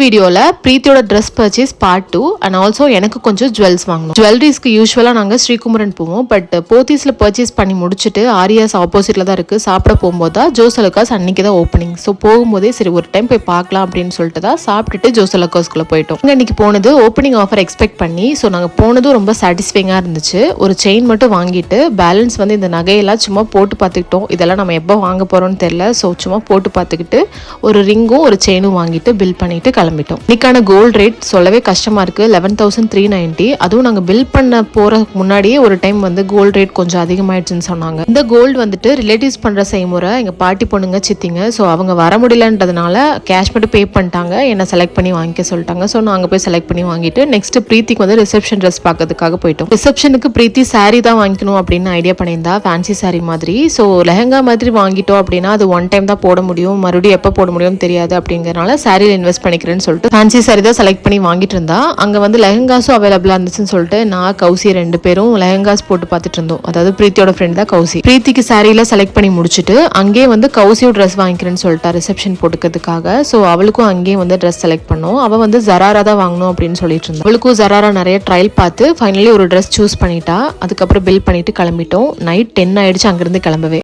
வீடியோல பிரீத்தியோட dress purchase part 2 and also எனக்கு கொஞ்சம் ஜுவல்ஸ் வாங்கணும். ஜுவல்லரிஸ்க்கு யூஸ்வலா நாங்க ஸ்ரீகுமரன் போவோம். பட் போத்தீஸ்ல பர்ச்சேஸ் பண்ணி முடிச்சுட்டு ஆரியாஸ் ஆப்போசிட்ல தான் இருக்கு. சாப்பிட போகும்போது தான் ஜோசலக்காஸ் அன்னைக்கு தான் ஓப்பனிங். ஸோ போகும்போதே சரி ஒரு டைம் போய் பார்க்கலாம் அப்படின்னு சொல்லிட்டு தான் சாப்பிட்டுட்டு ஜோசலக்காஸ்குள்ள போயிட்டோம். இன்னைக்கு போனது ஓப்பனிங் ஆஃபர் எக்ஸ்பெக்ட் பண்ணி. ஸோ நாங்க போனதும் ரொம்ப சாட்டிஸ்ஃபைங்கா இருந்துச்சு. ஒரு செயின் மட்டும் வாங்கிட்டு பேலன்ஸ் வந்து இந்த நகையெல்லாம் சும்மா போட்டு பார்த்துக்கிட்டோம். இதெல்லாம் நம்ம எப்போ வாங்க போறோம்னு தெரியல. ஸோ சும்மா போட்டு பார்த்துக்கிட்டு ஒரு ரிங்கும் ஒரு செயினும் வாங்கிட்டு பில் பண்ணிட்டு கிளம்பிட்டோம். இன்னைக்கான கோல்ட் ரேட் சொல்லவே கஷ்டமா இருக்கு. 11,390. அதுவும் நாங்க பில் பண்ண போற முன்னாடியே ஒரு டைம் வந்து கோல்ட் ரேட் கொஞ்சம் அதிகமாயிடுச்சுன்னு சொன்னாங்க. இந்த கோல்டு வந்துட்டு ரிலேட்டிவ்ஸ் பண்ற செய்முறை. எங்க பாட்டி பொண்ணுங்க சித்திங்க. ஸோ அவங்க வர முடியலன்றதுனால கேஷ் மட்டும் பே பண்ணிட்டாங்க. என்ன செலக்ட் பண்ணி வாங்கிக்க சொல்லிட்டாங்க. ஸோ நாங்க போய் செலக்ட் பண்ணி வாங்கிட்டு நெக்ஸ்ட் பிரீத்திக்கு வந்து ரிசப்ஷன் ட்ரெஸ் பார்க்கறதுக்காக போயிட்டோம். ரிசப்ஷனுக்கு பிரீத்தி சாரி தான் வாங்கிக்கணும் அப்படின்னு ஐடியா பண்ணியிருந்தா, ஃபேன்சி சாரி மாதிரி. ஸோ லெஹங்கா மாதிரி வாங்கிட்டோம் அப்படின்னா அது ஒன் டைம் தான் போட முடியும், மறுபடியும் எப்போ போட முடியும்னு தெரியாது. அப்படிங்கறனால சாரியில் இன்வெஸ்ட் பண்ணிக்கிறேன்னு சொல்லிட்டு ஃபேன்சி சாரி தான் செலக்ட் பண்ணி வாங்கிட்டு இருந்தா. அங்க வந்து லெஹங்காஸும் அவைலபிளா இருந்துச்சுன்னு சொல்லிட்டு நான் கௌசி 2 பேரும் லெஹங்காஸ் போட்டு பார்த்துட்டு இருந்தோம். அதாவது பிரீத்தியோட ஃப்ரெண்ட் தான் கௌசி. பிரீத்திக்கு சாரியில செலக்ட் பண்ணி முடிச்சுட்டு அங்கேயே வந்து கௌசியோட ட்ரெஸ் வாங்கிக்கிறேன்னு சொல்லிட்டா ரிசப்ஷன் போட்டுக்கிறதுக்காக. ஸோ அவளுக்கும் அங்கேயே வந்து ட்ரெஸ் செலக்ட் பண்ணோம். அவ வந்து ஜராரா தான் வாங்கணும் அப்படின்னு சொல்லிட்டு இருந்தா. அவளுக்கும் ஜராரா நிறைய ட்ரையல் பார்த்து ஃபைனலி ஒரு ட்ரெஸ் சூஸ் பண்ணிட்டா. அதுக்கப்புறம் பில் பண்ணிட்டு கிளம்பிட்டோம். நைட் 10 ஆயிடுச்சு அங்கிருந்து கிளம்பவே.